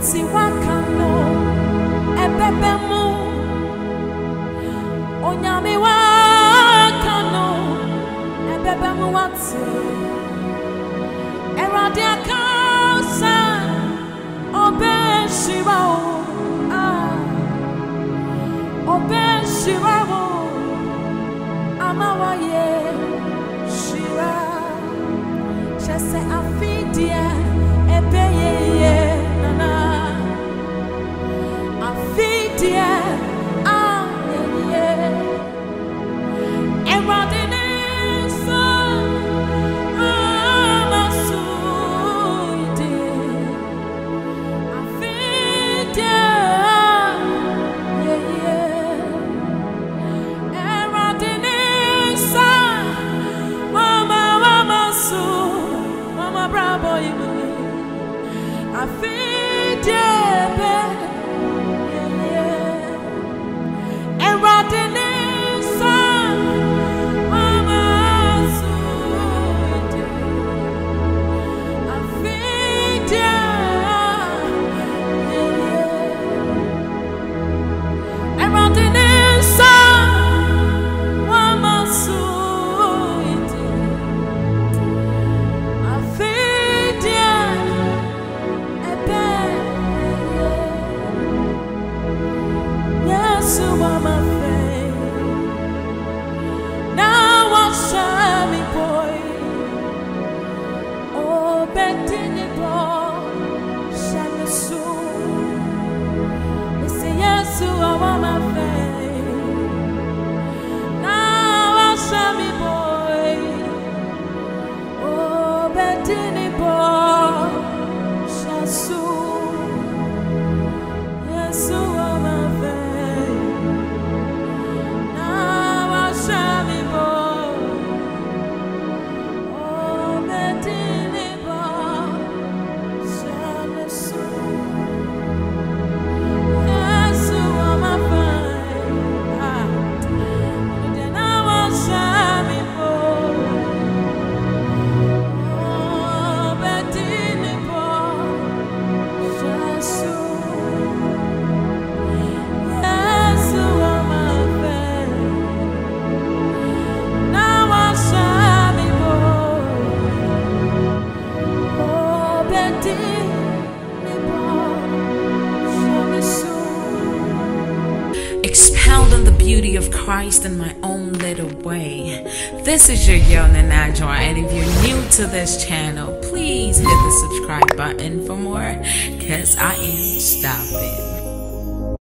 si wakano ebebemu onyame wakano ebebemu wate erade akasa obeshira obeshira amawaye shira chese afidia ebeye nana afidia ayeye eradinesa amasuide afidia yeye eradinesa mama masu mama bravo ibu afidia be eradinesa mama suide afidia eradinesa mama suide afidia ebe Yesu mama fe now I shall me boy oh betini boy shall me soon say Yesu mama fe now I shall me boy oh betini boy shall soon Yesu mama fe now I shall be born. Oh, betini boy shall be soon. Yesu mama fe now I shall be born. Oh, betini boy shall soon. Yesu mama fe now I shall be born. Oh, betini boy shall be soon. Expounding the beauty of Christ in my own little way. This is your girl Nanajwa, and if you're new to this channel, please hit the subscribe button for more, cause I am stopping.